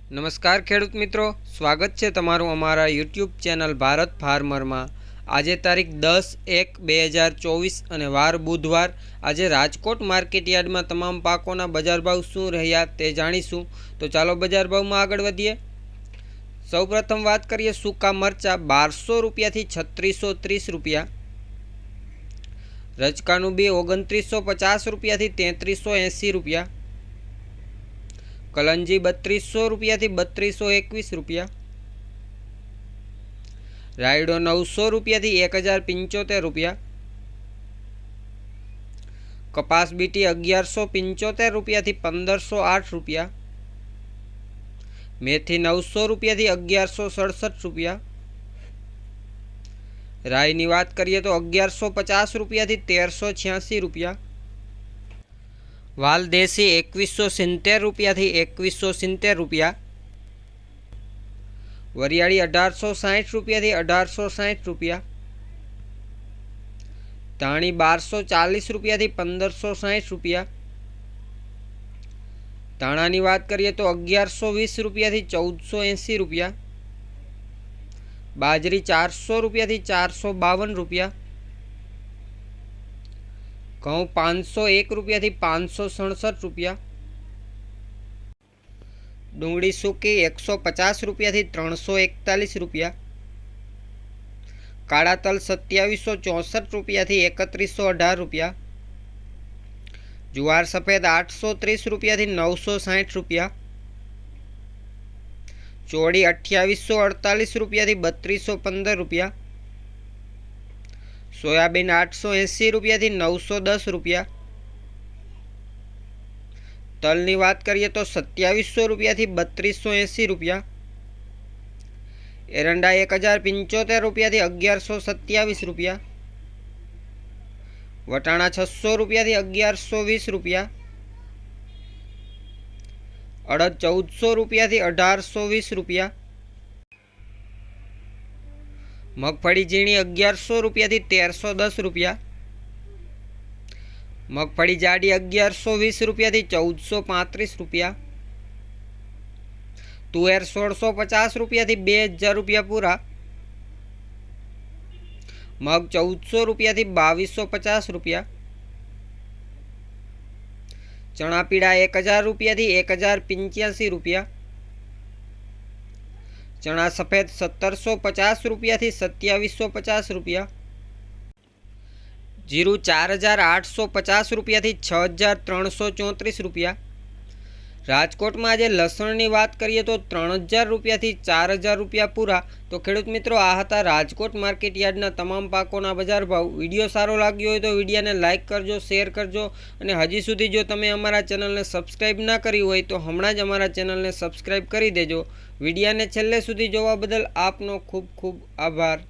नमस्कार खेडूत मित्रों, स्वागत है तमारू अमारा यूट्यूब चैनल भारत फार्मर में। आज तारीख 10/1/2024 और वार बुधवार। आज राजकोट मार्केट यार्ड में तमाम पाकोना बजार भाव शू रह्या ते जाणीशुं। तो चालो बजार भाव में आगळ वधीए। सौ प्रथम बात करिए सूका मरचा 1200 रुपया थी 3630 रुपया। रचकानु बी 2950 रुपया थी 3380 रुपया। कलंजी 3200 रुपया थी 3221 रुपया। रायडो 900 रुपया थी 1075 रुपया। कपास बीटी 1175 रुपया थी 1508 रुपया। मेथी 900 रुपया थी 1167 रुपया। राई की बात करिए तो 1150 रुपया थी 1386 रुपया। वाल देशी 2170 रुपया थी 2170 रुपया। वरियाड़ी 1860 रुपया थी 1860 रुपया। धाणी 1240 रुपया थी 1560 रुपया। धाणा की बात करिए तो 1120 रुपया थी 1480 रुपया। बाजरी 400 रुपया थी 452 रुपया। घऊँ 501 रुपया थी 567 रुपया। डूंगળી सूकी 150 रुपया थी 341 रुपया। काळा तल 2764 रुपया थी 3118 रुपया। जुवार सफेद 830 रुपया थी 960 रुपया। चोड़ी 2848 रुपया थी 3215 रुपया। सोयाबीन 880 रुपया थी 910 रुपया। तल की बात करिए तो 2700 रुपया थी 3280 रुपया। एरंडा 1075 रुपया थी 1127 रुपया। वटाणा 600 रुपया थी 1120 रुपया। अड़द 1400 रुपया थी 1820 रुपया। मगफड़ी झीणी 1100 रुपया थी 1310 रुपया। मगफड़ी जाडी 1120 रुपया थी 1435 रुपया। तुवेर 1650 रुपया थी 2000 रुपया पूरा। मग 1400 रुपया थी 2250 रुपया। चना पीड़ा 1000 रुपया थी 1085 रुपया। चना सफेद 1750 रुपया थी 2750 रुपया। जीरु 4850 रुपया थी 6334 रुपया। राजकोट में आज लसण की बात करिए तो 3000 रुपया थी 4000 रुपया पूरा। तो खेडूत मित्रों, आ हता राजकोट मार्केट यार्डना तमाम पाकोना बजार भाव। विडियो सारो लाग्यो होय तो विडियो ने लाइक करजो, शेर करजो और हजी सुधी जो तमे अमारा चेनल ने सब्सक्राइब ना करी होय तो हमणां ज अमारा चेनल ने सब्सक्राइब करी देजो। विडियो ने छेल्ले सुधी जोवा बदल आपनो खूब खूब आभार।